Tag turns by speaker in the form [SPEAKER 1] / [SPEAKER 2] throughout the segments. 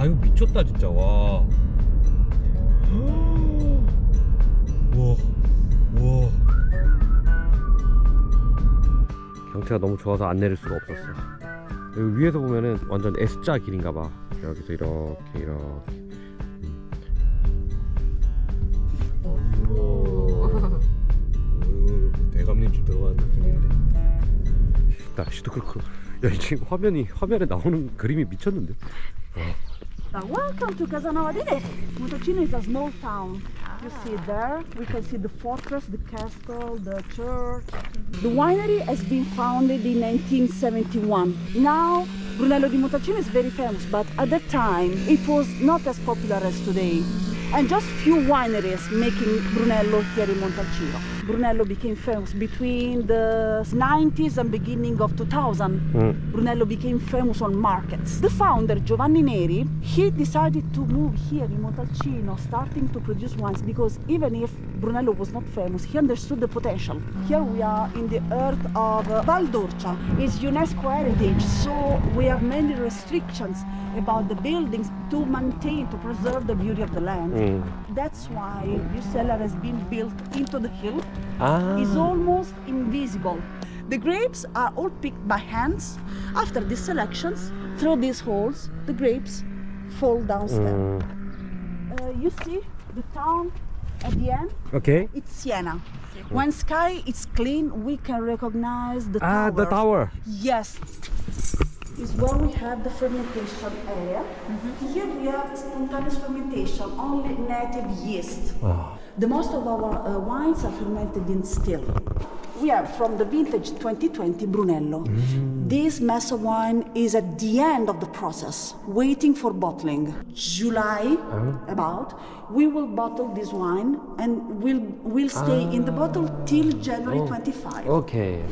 [SPEAKER 1] 와 이거 미쳤다 진짜. 와. 우와. 우와. 경치가 너무 좋아서 안 내릴 수가 없었어. 여기 위에서 보면은 완전 S자 길인가봐. 여기서 이렇게. 우와. 대감님 집 들어가는 느낌인데. 날씨도 그렇고. 야, 지금 화면에 나오는 그림이 미쳤는데.
[SPEAKER 2] Welcome to Casanova di Neri. Montalcino is a small town. You see there, we can see the fortress, the castle, the church. The winery has been founded in 1971. Now, Brunello di Montalcino is very famous, but at that time it was not as popular as today. And just few wineries making Brunello here in Montalcino. Brunello became famous between the 90s and beginning of 2000. Brunello became famous on markets. The founder, Giovanni Neri, he decided to move here in Montalcino, starting to produce wines, because even if Brunello was not famous, he understood the potential. Here we are in the earth of Val d'Orcia. It's UNESCO heritage, so we have many restrictions about the buildings to maintain, to preserve the beauty of the land. That's why this cellar has been built into the hill. It's almost invisible. The grapes are all picked by hands. After these selections, through these holes, the grapes fall downstairs. You see the town at the end?
[SPEAKER 1] Okay.
[SPEAKER 2] It's Siena. When sky is clean, we can recognize the
[SPEAKER 1] Ah, the
[SPEAKER 2] towers.
[SPEAKER 1] tower.
[SPEAKER 2] Yes. Is where we have the fermentation area. Here we have spontaneous fermentation, only native yeast. The most of our wines are fermented in still. We have from the vintage 2020 Brunello. This mess of wine is at the end of the process, waiting for bottling. July, about, we will bottle this wine and we'll stay in the bottle till January 25.
[SPEAKER 1] Okay.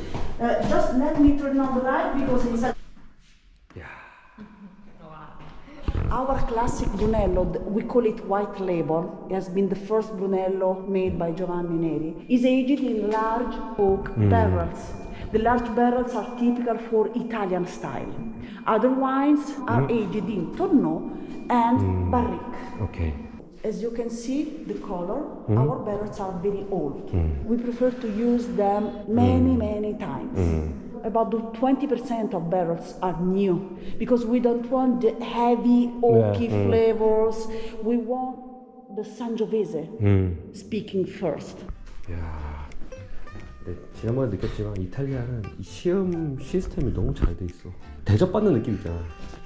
[SPEAKER 2] Just let me turn on the light because it's a Our classic Brunello, we call it white label, it has been the first Brunello made by Giovanni Neri, is aged in large oak barrels. The large barrels are typical for Italian style. Other wines are aged in tonneau and barrique.
[SPEAKER 1] Okay.
[SPEAKER 2] As you can see, the color, our barrels are very old. We prefer to use them many times. About 20% of barrels are new because we don't want the heavy oaky flavors. We want the Sangiovese speaking first.
[SPEAKER 1] 야, 네, 지난번에 느꼈지만 이탈리아는 이 시험 시스템이 너무 잘 돼 있어. 대접받는 느낌 있잖아.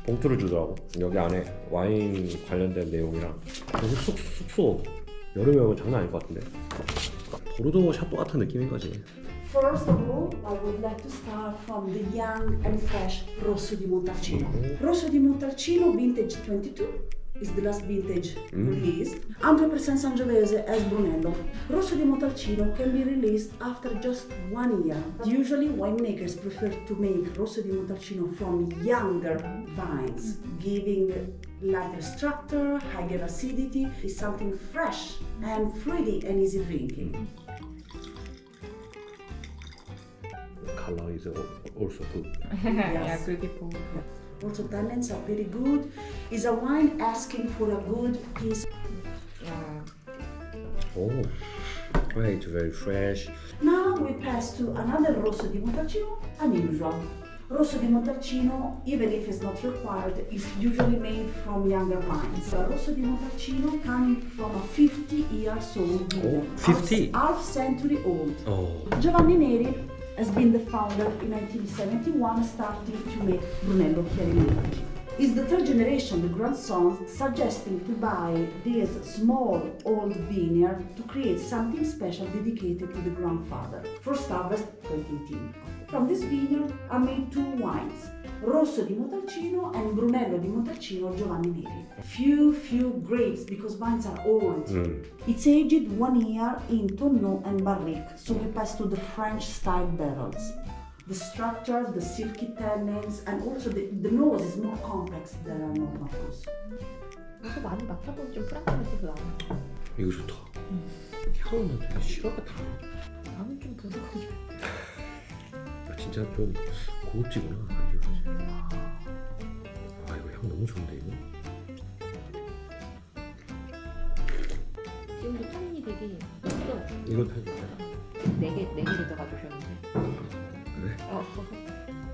[SPEAKER 1] 봉투를 주더라고. 여기 안에 와인 관련된 내용이랑 그리고 숙소 여름에 오면 장난 아닐 것 같은데. 보르도 샤또 같은 느낌인 거지.
[SPEAKER 2] First of all, I would like to start from the young and fresh Rosso di Montalcino. Rosso di Montalcino vintage 22 is the last vintage released. 100% Sangiovese as Brunello. Rosso di Montalcino can be released after just 1 year. Usually winemakers prefer to make Rosso di Montalcino from younger vines, giving lighter structure, higher acidity, is something fresh and fruity and easy drinking.
[SPEAKER 1] Color is also good.
[SPEAKER 3] Yeah, beautiful.
[SPEAKER 2] Also tannins are very good. Is a wine asking for a good piece.
[SPEAKER 3] Yeah.
[SPEAKER 1] Oh, right, very fresh.
[SPEAKER 2] Now we pass to another Rosso di Montalcino, unusual. Rosso di Montalcino, even if it's not required, is usually made from younger wines. Rosso di Montalcino coming from a 50 years old vineyard.
[SPEAKER 1] 50?
[SPEAKER 2] Half century old.
[SPEAKER 1] Oh.
[SPEAKER 2] Giovanni Neri has been the founder in 1971, starting to make Brunello here in Italy. Is the third generation, the grandson, suggesting to buy this small old vineyard to create something special dedicated to the grandfather. First harvest 2018. From this vineyard are made two wines, Rosso di Montalcino and Brunello di Montalcino Giovanni Neri. Few grapes because vines are old. It's aged 1 year in tonneau and barrique, so we pass to the French style barrels. The structure, the silky tannins, and also the nose is more complex than a normal nose.
[SPEAKER 3] 이거 많이 맡아보면 좀 프랑스 맛이 나요.
[SPEAKER 1] 이거 좋다. 향은 되게 시럽 같아.
[SPEAKER 3] 나는 좀 부드러운데.
[SPEAKER 1] 진짜 좀 고급지구나. 아 이거 향 너무 좋은데 이거.
[SPEAKER 3] 파란색이 없어.
[SPEAKER 1] 이것도 해줄게.
[SPEAKER 3] 네 개를 더 가져오셨는데.
[SPEAKER 1] 그래?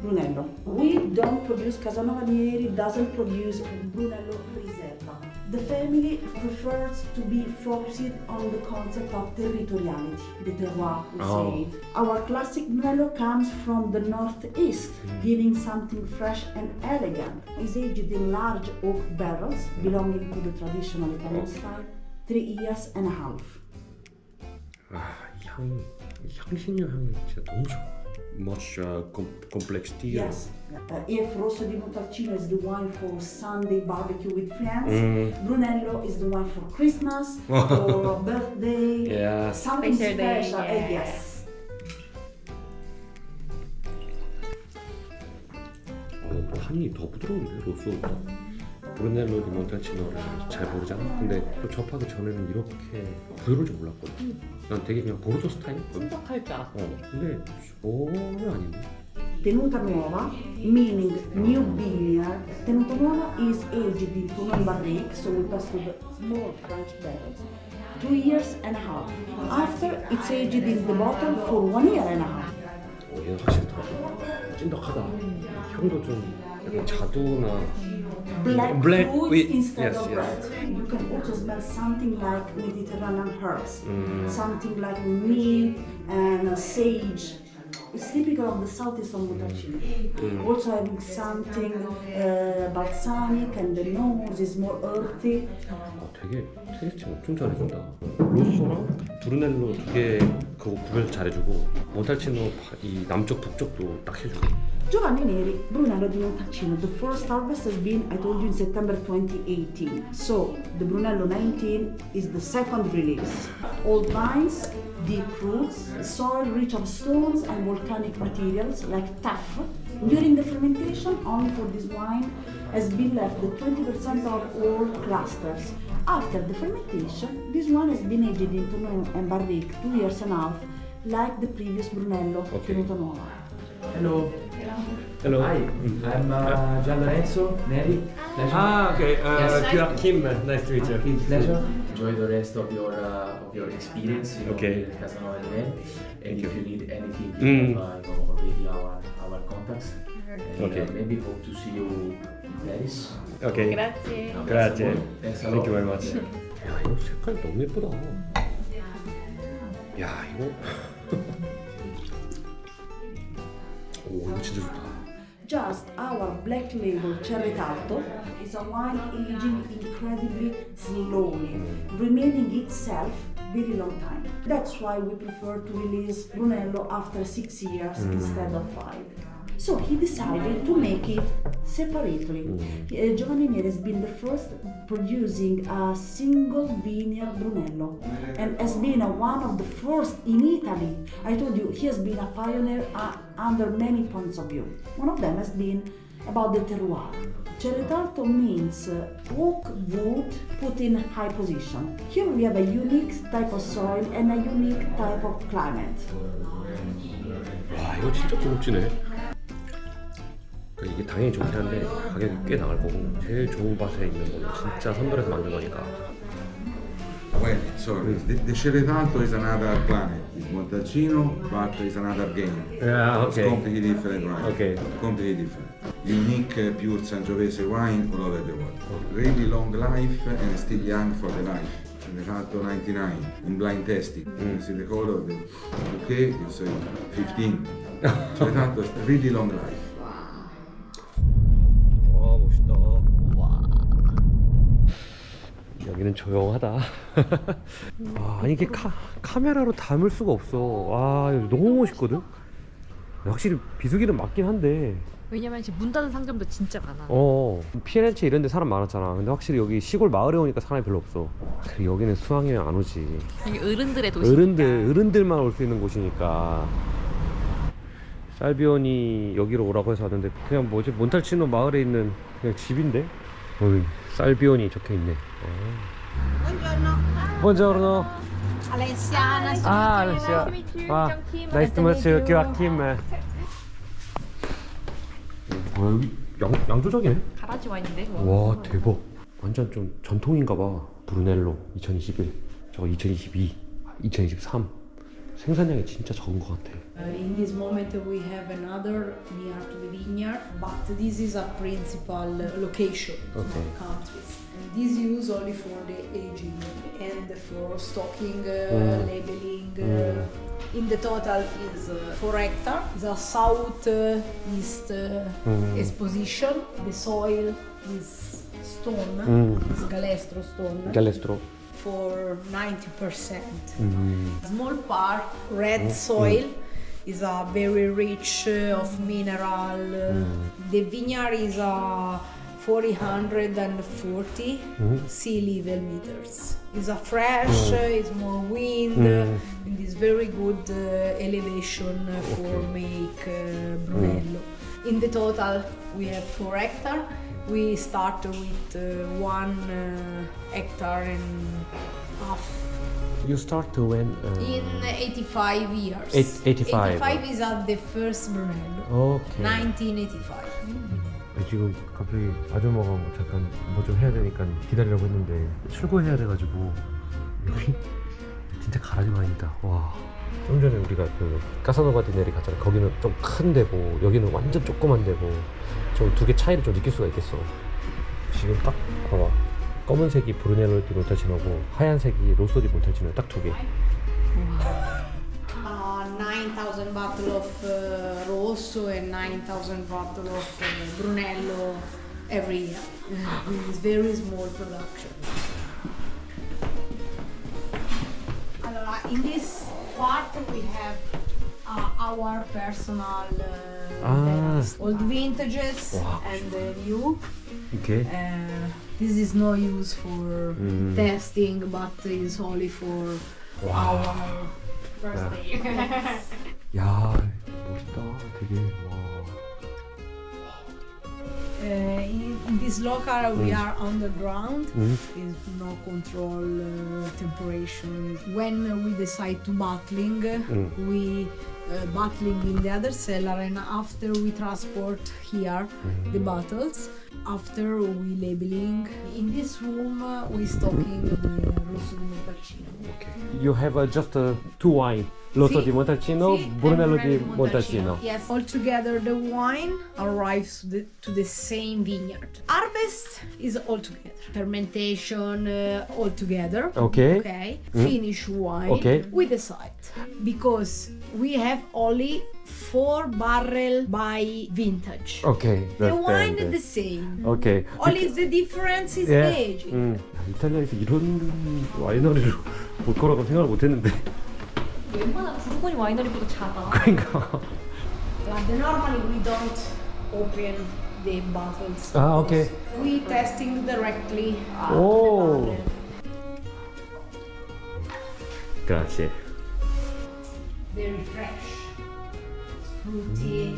[SPEAKER 2] Brunello. We don't produce, Casanova Nieri doesn't produce Brunello Riserva. The family prefers to be focused on the concept of territoriality, the terroir, we say. Our classic Brunello comes from the northeast, giving something fresh and elegant. It's aged in large oak barrels, belonging to the traditional Italian style, 3 years and a half.
[SPEAKER 1] 아, 이 향이, 이 향신료 향이 진짜 너무 좋아. Much complexity.
[SPEAKER 2] Yes. If Rosso di Montalcino is the wine for Sunday barbecue with friends, Brunello is the wine for Christmas, for birthday,
[SPEAKER 1] Yeah.
[SPEAKER 2] something
[SPEAKER 3] Special day,
[SPEAKER 2] special.
[SPEAKER 3] yeah.
[SPEAKER 2] Yes.
[SPEAKER 1] 향이 더 부드러운데 로스보다. 브루넬로 디 몬탈치노를 잘 모르잖아. 근데 또 접하기 전에는 이렇게 부드러울 줄 몰랐거든. 난 되게 그냥 보르도 스타일.
[SPEAKER 3] 찐득할 줄 알았어.
[SPEAKER 1] 근데 전혀 아닌데.
[SPEAKER 2] Tenuta nuova, meaning new vineyard. Tenuta nuova is aged in Tonon Barrique, so we pass to the small French barrels. 2 years and a half. After, it's aged in the bottle for 1 year and a half.
[SPEAKER 1] 얘는 확실히 더 찐득하다. 향도 좀 약간 자두나
[SPEAKER 2] Black fruits
[SPEAKER 1] with-
[SPEAKER 2] instead
[SPEAKER 1] yes,
[SPEAKER 2] of
[SPEAKER 1] yes.
[SPEAKER 2] red. You can also smell something like Mediterranean herbs, something like mint and sage. It's typical of the southeast of Montalcino. Also having something balsamic, and the nose is more earthy.
[SPEAKER 1] 되게 테이스팅 엄청 잘해준다. 로쏘랑 브루넬로 두 개 그거 구별 잘해주고 몬탈치노 이 남쪽 북쪽도 딱 해주고.
[SPEAKER 2] Giovanni Neri, Brunello di Montalcino. The first harvest has been, I told you, in September 2018. So the Brunello 19 is the second release. Old vines, deep roots, soil rich of stones and volcanic materials like tuff. During the fermentation, only for this wine has been left the 20% of all clusters. After the fermentation, this wine has been aged in Tonon and Barrique 2 years and a half, like the previous Brunello
[SPEAKER 1] Okay.
[SPEAKER 2] Tenuta Nuova.
[SPEAKER 4] Hello.
[SPEAKER 1] Hello.
[SPEAKER 4] Hi. I'm Gian Lorenzo Neri. Pleasure.
[SPEAKER 1] okay.
[SPEAKER 4] Yes.
[SPEAKER 1] Kim. Nice to meet you.
[SPEAKER 4] Pleasure. Enjoy the rest of your experience.
[SPEAKER 1] Okay.
[SPEAKER 4] In Casanova di Neri. And
[SPEAKER 1] Thank
[SPEAKER 4] if
[SPEAKER 1] you.
[SPEAKER 4] you need anything,
[SPEAKER 1] Mm.
[SPEAKER 4] you have already our contacts. And
[SPEAKER 1] Okay.
[SPEAKER 4] maybe hope to see you in Paris.
[SPEAKER 1] Okay.
[SPEAKER 3] 그라치.
[SPEAKER 1] Grazie.
[SPEAKER 4] Thanks a
[SPEAKER 1] Thank
[SPEAKER 4] lot.
[SPEAKER 1] you very much. 야, 이거 색깔 너무 예쁘다. 야, 이거. 오, 이거 진짜 좋다.
[SPEAKER 2] Just our black label Cerretalto is a wine aging incredibly slowly, remaining itself very long time. That's why we prefer to release Brunello after 6 years instead of 5. So he decided to make it separately. Giovanni Neri has been the first producing a single vineyard Brunello and has been one of the first in Italy. I told you, he has been a pioneer under many points of view. One of them has been about the terroir. Cerretalto means oak wood put in high position. Here we have a unique type of soil and a unique type of climate.
[SPEAKER 1] 와, 이거 진짜 고급지네. 이게 당연히 좋긴 한데 가격이 꽤 나갈 거고 제일 좋은 밭에 있는 거는 진짜 선별해서 만든 거니까.
[SPEAKER 5] Well, sorry, the Cerretalto is another planet. It's Montalcino, but it's another game.
[SPEAKER 1] Yeah,
[SPEAKER 5] It's completely different wine.
[SPEAKER 1] Okay.
[SPEAKER 5] Completely different. Unique, pure Sangiovese wine all over the world. Really long life and still young for the life. Cerretalto 99 in blind testing. You see the color of the bouquet, it's 15. Cerretalto is really long life.
[SPEAKER 1] 와, 멋있다. 여기는 조용하다. 아, 아니 이게 카메라로 담을 수가 없어. 와, 이거 너무 멋있거든. 확실히 비수기는 맞긴 한데.
[SPEAKER 3] 왜냐면 지금 문 닫은 상점도 진짜 많아.
[SPEAKER 1] 피레ን체 이런 데 사람 많았잖아. 근데 확실히 여기 시골 마을에 오니까 사람이 별로 없어. 그리고 여기는 수학여행 안 오지.
[SPEAKER 3] 여기 어른들의 도시니까.
[SPEAKER 1] 어른들만 올 수 있는 곳이니까. 살비오니 여기로 오라고 해서 왔는데 그냥 뭐지, 몬탈치노 마을에 있는 그냥 집인데. 살비오니 적혀있네. Buongiorno.
[SPEAKER 6] Alessiana.
[SPEAKER 1] Alessia. Nice to meet you. Joachim. 뭐야, 여기 양조장이네?
[SPEAKER 3] 가라지 와인인데.
[SPEAKER 1] 와, 대박. 완전 좀 전통인가 봐. 브루넬로 2021. 저거 2022. 2023 생산량이 진짜 적은 것 같아.
[SPEAKER 6] In this moment we have another near to the vineyard, but this is a principal location in
[SPEAKER 1] Okay.
[SPEAKER 6] our countries. And this use only for the aging and for stocking, labeling. In the total is 4 hectares. It's a southeast exposition. The soil is stone, it's galestro stone.
[SPEAKER 1] 갈레스트로.
[SPEAKER 6] For 90%. Small part, red soil, is a very rich of mineral. The vineyard is 440 sea level meters. It's a fresh, it's more wind, and it's very good elevation for make Brunello. In the total, we have 4 hectares. We start with 1 hectare and half.
[SPEAKER 1] You start to when?
[SPEAKER 6] In 85 years.
[SPEAKER 1] 85.
[SPEAKER 6] 85 is at the first Brunello.
[SPEAKER 1] 오케이.
[SPEAKER 6] 1985.
[SPEAKER 1] 지금 갑자기 아줌마가 뭐 잠깐 뭐 좀 해야 되니까 기다리라고 했는데 출고해야 돼가지고 여기 진짜 가라지가 아니다. 와. 좀 전에 우리가 그 까사노바 디네리 갔잖아. 거기는 좀 큰 데고 여기는 완전 조그만 데고 좀 두 개 차이를 좀 느낄 수가 있겠어. 지금 딱 봐봐. 검은색이 브루넬로 디 몬탈치노고 하얀색이 로소 디 몬탈치노 딱 두 개.
[SPEAKER 6] 9,000 bottle of Rosso and 9,000 bottle of Brunello every year. It's very small production. Allora, in this part we have our personal old vintages and new.
[SPEAKER 1] 오케이.
[SPEAKER 6] This is no use for testing, but is only for our first day.
[SPEAKER 1] 야 멋있다. 되게 와.
[SPEAKER 6] In this local we are underground. There's no control temperature. When we decide to bottling, we bottling in the other cellar, and after we transport here the bottles. After we labeling. In this room we stocking the Rosso di Montalcino.
[SPEAKER 1] You have just two wine. Rosso
[SPEAKER 6] Sì.
[SPEAKER 1] di Montalcino,
[SPEAKER 6] Sì, and
[SPEAKER 1] Brunello di
[SPEAKER 6] Brunello
[SPEAKER 1] Montalcino.
[SPEAKER 6] Yes, altogether the wine arrives to the same vineyard. Harvest is all together. Fermentation all together.
[SPEAKER 1] Okay.
[SPEAKER 6] Okay. Finish wine.
[SPEAKER 1] Okay.
[SPEAKER 6] We decide because we have only 4 barrel by vintage.
[SPEAKER 1] Okay.
[SPEAKER 6] The wine is the same.
[SPEAKER 1] Okay.
[SPEAKER 6] Only the difference is
[SPEAKER 1] Yeah.
[SPEAKER 6] the aging.
[SPEAKER 1] 이탈리아에서 이런 와이너리를 볼 거라고 생각을 못했는데.
[SPEAKER 3] 웬만한 부르고니 와이너리보다 작아.
[SPEAKER 1] 그러니까.
[SPEAKER 6] But normally we don't open the bottles.
[SPEAKER 1] 아, okay.
[SPEAKER 6] We testing directly.
[SPEAKER 1] 오. Grazie.
[SPEAKER 6] Very fresh, fruity,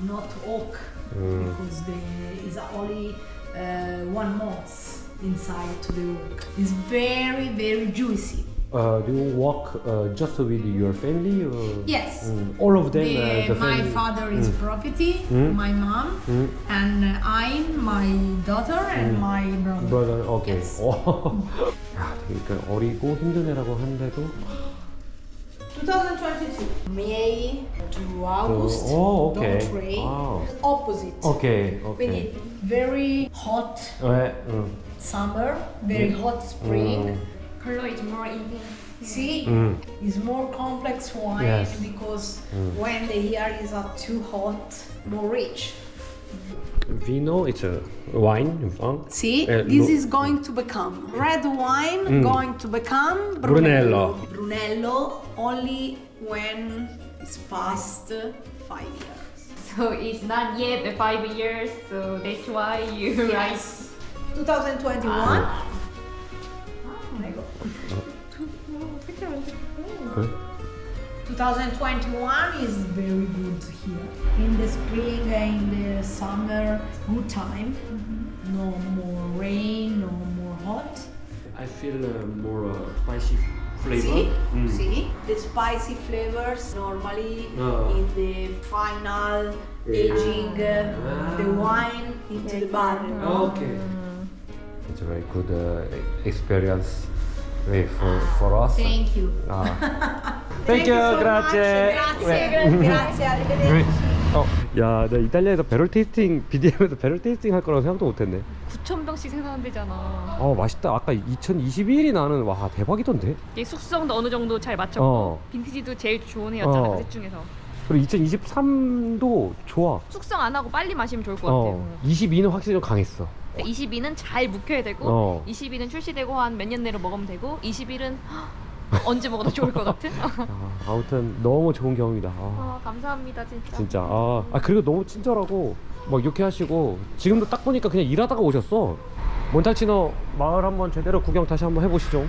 [SPEAKER 6] not oak because there is only 1 month inside to the oak. It's very juicy.
[SPEAKER 1] Do you walk just with your family? Or?
[SPEAKER 6] Yes.
[SPEAKER 1] All of them. The
[SPEAKER 6] My
[SPEAKER 1] family?
[SPEAKER 6] father is property, my mom, and I'm my daughter and my brother.
[SPEAKER 1] Brother, okay.
[SPEAKER 6] Yes.
[SPEAKER 1] 야, 그러니까 어리고 힘든 애라고 하는데도
[SPEAKER 6] 2022, May to August.
[SPEAKER 1] Oh, okay.
[SPEAKER 6] Don't rain.
[SPEAKER 1] Wow.
[SPEAKER 6] Opposite.
[SPEAKER 1] 오케이,
[SPEAKER 6] We
[SPEAKER 1] 오케이.
[SPEAKER 6] need very hot
[SPEAKER 1] 왜?
[SPEAKER 6] summer, very hot spring.
[SPEAKER 3] Color is more even.
[SPEAKER 6] See, it's more complex wine
[SPEAKER 1] Yes.
[SPEAKER 6] because when the year is too hot, more rich.
[SPEAKER 1] Vino, it's a wine.
[SPEAKER 6] See,
[SPEAKER 1] Eh,
[SPEAKER 6] this
[SPEAKER 1] lo-
[SPEAKER 6] is going to become red wine, going to become
[SPEAKER 1] Brunello.
[SPEAKER 6] Brunello only when it's past 5 years.
[SPEAKER 3] So it's not yet the 5 years, so that's why you write.
[SPEAKER 6] Yes. 2021.
[SPEAKER 1] 그래?
[SPEAKER 6] 2021 is very good here. In the spring and in the summer, good time. No more rain, no more hot.
[SPEAKER 1] I feel more spicy flavor.
[SPEAKER 6] See? See? The spicy flavors normally in the final aging the wine into the barrel.
[SPEAKER 1] Okay. It's a very good experience. Wait, for us?
[SPEAKER 3] Thank you.
[SPEAKER 1] 아. Thank you, grazie.
[SPEAKER 6] Grazie, arrivederci.
[SPEAKER 1] 야, 나 이탈리아에서 배럴 테이스팅, BDM에서 배럴 테이스팅 할 거라고 생각도 못했네.
[SPEAKER 3] 9,000병씩 생산한대잖아.
[SPEAKER 1] 맛있다. 아까 2021이 나는 와 대박이던데.
[SPEAKER 3] 이게 숙성도 어느 정도 잘 맞췄고
[SPEAKER 1] 어.
[SPEAKER 3] 빈티지도 제일 좋은 해였잖아.
[SPEAKER 1] 어.
[SPEAKER 3] 그 셋 중에서.
[SPEAKER 1] 그리고 2023도 좋아.
[SPEAKER 3] 숙성 안 하고 빨리 마시면 좋을 것 같아요.
[SPEAKER 1] 22는 확실히 좀 강했어.
[SPEAKER 3] 22는 잘 묵혀야 되고 22는 출시되고 한 몇 년 내로 먹으면 되고 21은 언제 먹어도 좋을 것 같은?
[SPEAKER 1] 아무튼 너무 좋은 경험이다.
[SPEAKER 3] 감사합니다 진짜.
[SPEAKER 1] 진짜. 그리고 너무 친절하고 막 이렇게 하시고 지금도 딱 보니까 그냥 일하다가 오셨어. 몬탈치노 마을 한번 제대로 구경 다시 한번 해보시죠.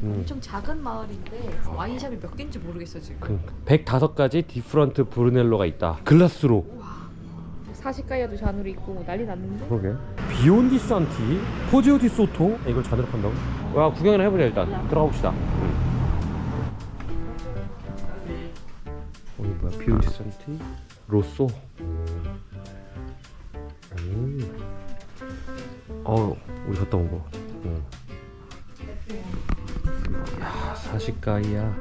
[SPEAKER 3] 엄청 작은 마을인데 와인샵이 몇 개인지 모르겠어 지금.
[SPEAKER 1] 105가지 디프런트 브루넬로가 있다. 글라스로.
[SPEAKER 3] 40가야도 잔으로 있고 난리 났는데.
[SPEAKER 1] 그러게. 비욘디 산티, 포지오 디 소토. 이걸 잔으로 판다고? 와, 구경이나 해보자 일단. 들어가 봅시다. 이게 뭐야? 비욘디 산티, 로쏘. 우리 갔다 온 거. 야, 사시가이야,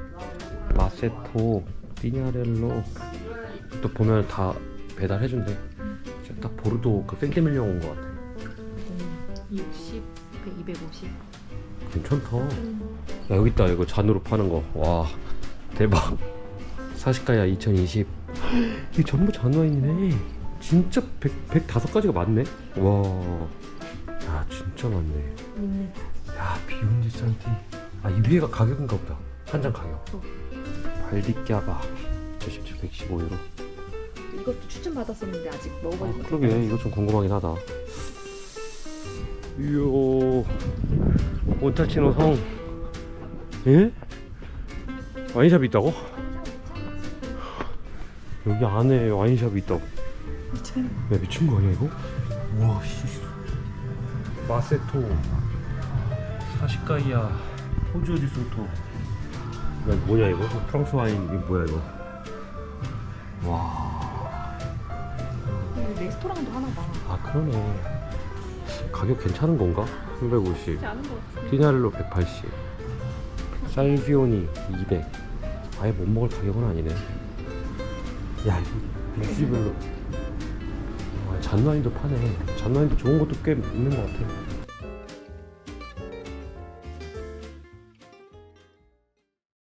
[SPEAKER 1] 마세토, 띠냐렐로. 또 보면 다 배달해준대. 진짜 딱 보르도 그 생테밀리옹 온 거 같아.
[SPEAKER 3] 60, 250.
[SPEAKER 1] 괜찮다. 야, 여기 있다. 이거 잔으로 파는 거. 와, 대박. 사시가야 2020. 이게 전부 잔 와인이네. 진짜 105가지가 많네. 와, 야, 진짜 많네. 야, 비욘디 산티. 이 위에가 가격인가 보다. 한 잔 가격. 발디까바 117, 115유로.
[SPEAKER 3] 이것도 추천 받았었는데 아직 먹어보지 못했어.
[SPEAKER 1] 그러게, 이거 좀 궁금하긴 하다. 이요, 몬탈치노 성. 예? 와인샵이 있다고? 여기 안에 와인샵이 있다고? 야, 미친 거 아니야 이거? 우와, 씨. 마세토, 사시가이야, 포지오 디 소토. 야, 뭐냐 이거? 프랑스 와인. 이게 뭐야 이거? 와.
[SPEAKER 3] 여기 레스토랑도 하나 봐.
[SPEAKER 1] 그러네. 가격 괜찮은 건가? 350.
[SPEAKER 3] 그렇지 않은 것 같아.
[SPEAKER 1] 피냐렐로 180. 살비오니 200. 아예 못 먹을 가격은 아니네. 야, 이거 빈티지별로. 잔와인도 파네. 잔와인도 좋은 것도 꽤 있는 것 같아.